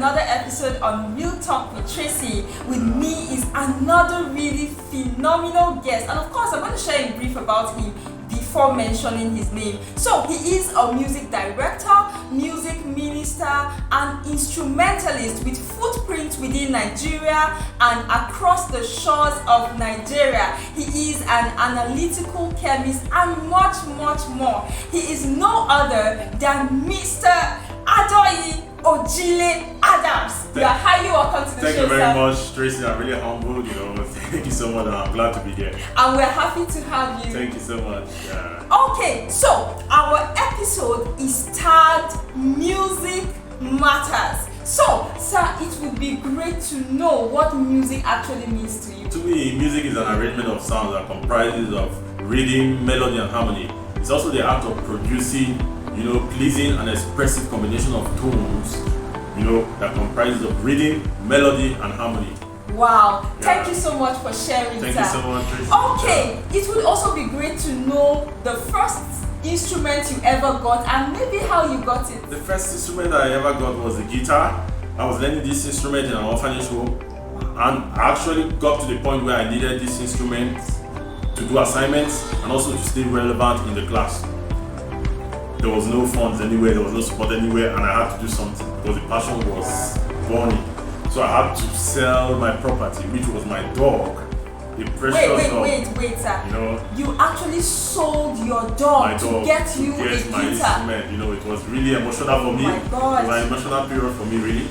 another episode on Real Talk with Tracy. With me is another really phenomenal guest, and of course I'm going to share a brief about him before mentioning his name. So he is a music director, music minister, and instrumentalist with footprints within Nigeria and across the shores of Nigeria. He is an analytical chemist and much more. He is no other than Mr. Adoyi Ojile Adams. You are highly welcome to the show. Thank you very much, Tracy. I'm really humbled. Thank you so much, and I'm glad to be here. And we're happy to have you. Thank you so much. Yeah. Okay, so our episode is tagged Music Matters. So, sir, it would be great to know what music actually means to you. To me, music is an arrangement of sounds that comprises of rhythm, melody, and harmony. It's also the act of producing, pleasing and expressive combination of tones, that comprises of rhythm, melody, and harmony. Wow, Thank you so much for sharing. Thank you so much, Tracy. Okay, it would also be great to know the first instrument you ever got and maybe how you got it. The first instrument I ever got was the guitar. I was learning this instrument in an orphanage home, and I actually got to the point where I needed this instrument to do assignments and also to stay relevant in the class. There was no funds anywhere, there was no support anywhere, and I had to do something because the passion was burning. So I had to sell my property, which was my dog, the precious dog. Wait, sir. You actually sold your dog to get you a guitar. My instrument. It was really emotional for me. Oh my God. It was an emotional period for me, really.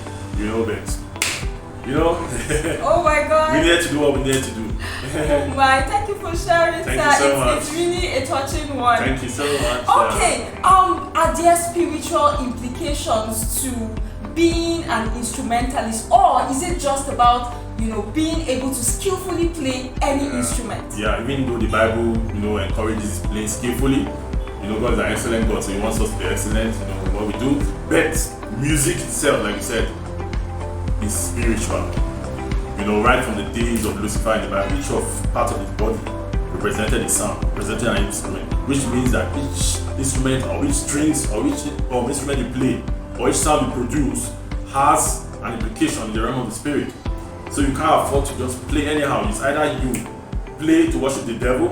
Oh my God. We needed to do what we needed to do. Oh my, thank you for sharing, Thank you so much. It's really a touching one. Thank you so much. Okay, are there spiritual implications to being an instrumentalist, or is it just about being able to skillfully play any instrument? Yeah, even though the Bible encourages playing skillfully, God is an excellent God, so He wants us to be excellent in what we do. But music itself, like you said, is spiritual. Right from the days of Lucifer in the Bible, each of part of his body represented a sound, represented an instrument, which means that each instrument or each strings or each instrument you play or each sound you produce has an implication in the realm of the spirit. So you can't afford to just play anyhow. It's either you play to worship the devil,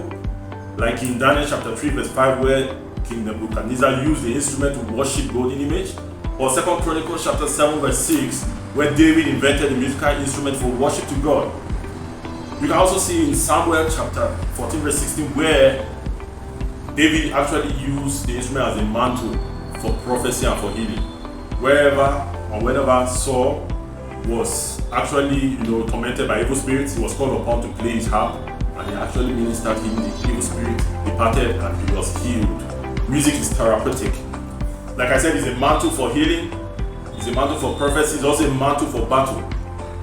like in Daniel chapter 3 verse 5, where King Nebuchadnezzar used the instrument to worship golden image, or 2 Chronicles chapter 7 verse 6, where David invented the musical instrument for worship to God. You can also see in Samuel chapter 14 verse 16, where David actually used the instrument as a mantle for prophecy and for healing. Whenever Saul was actually tormented by evil spirits, he was called upon to play his harp, and he actually ministered him. The evil spirit departed and he was healed. Music is therapeutic. Like I said, it's a mantle for healing, it's a mantle for prophecy, it's also a mantle for battle.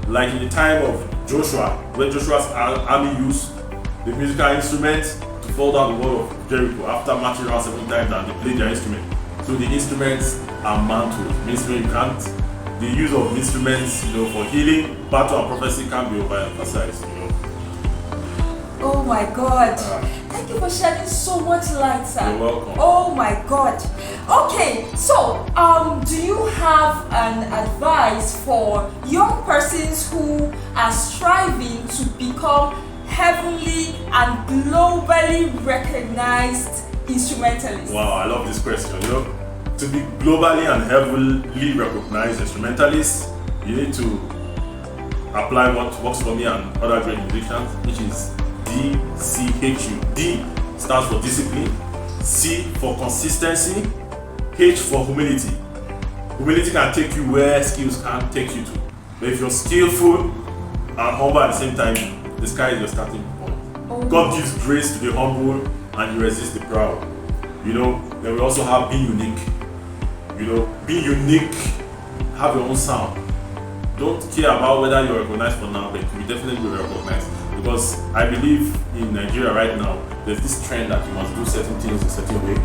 Like in the time of Joshua, when Joshua's army used the musical instrument to fall down the wall of Jericho after marching around 7 times, and they played their instrument. So the instruments are mantles. The use of instruments, for healing, battle, and prophecy can't be overemphasized. Oh my God. Thank you for shedding so much light, sir. You're welcome. Oh my God. Okay, so do you have an advice for young persons who are striving to become heavenly and globally recognized instrumentalists? Wow, I love this question. To be globally and heavily recognized instrumentalists, you need to apply what works for me and other great musicians, which is DCHU. D stands for discipline, C for consistency, H for humility. Humility can take you where skills can't take you to. But if you're skillful and humble at the same time, the sky is your starting point. God gives grace to the humble and you resist the proud. Then we also have being unique. Being unique, have your own sound. Don't care about whether you're recognized for now, but you definitely will be recognized. Because I believe in Nigeria right now, there's this trend that you must do certain things a certain way.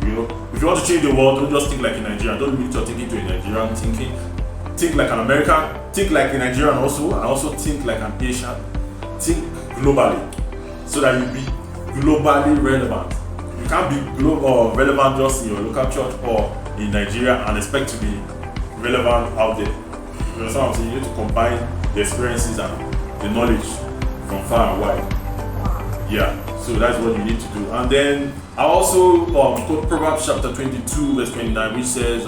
If you want to change the world, don't just think like a Nigerian. Don't limit your thinking to a Nigerian thinking. Think like an American. Think like a Nigerian also, and also think like an Asian. Think globally, so that you'll be globally relevant. You can't be relevant just in your local church or in Nigeria and expect to be relevant out there. You know what I'm saying? You need to combine the experiences and the knowledge from far and wide. Yeah, so that's what you need to do. And then I also quote Proverbs chapter 22 verse 29, which says,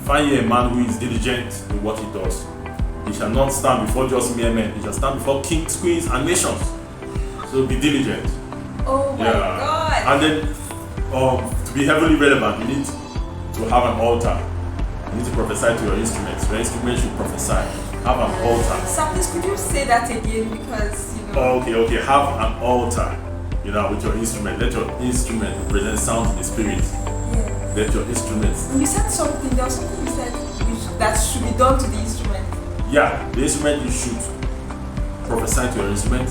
find ye a man who is diligent in what he does. He shall not stand before just mere men. He shall stand before kings, queens, and nations. So be diligent. Oh my God. And then to be heavily relevant, you need to have an altar. You need to prophesy to your instruments. Your instruments should prophesy. Have an altar. Sir, please could you say that again, because you know. Okay. Have an altar, with your instrument. Let your instrument represent sound in the spirit. Yeah. Let your instruments. You said something. There was something you said that should be done to the instrument. Yeah, the instrument, you should prophesy to your instrument.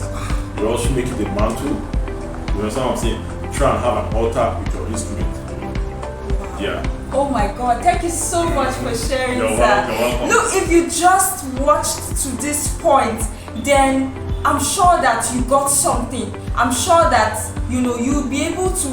You also make it a mantle. You know what I'm saying? Try and have an altar with your instrument. Yeah. Oh my God, thank you so much for sharing, You're sir. welcome. Look, if you just watched to this point, then I'm sure that you got something. I'm sure that you'll be able to,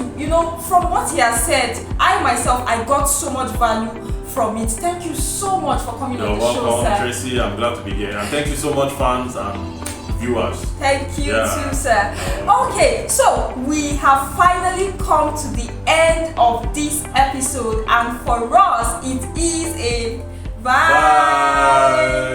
from what he has said, I myself, I got so much value from it. Thank you so much for coming on the show, sir. You're welcome, Tracy. I'm glad to be here. And thank you so much, fans and viewers. Thank you too, sir. Okay, so we have finally come to the end of this episode, and for us, it is a bye.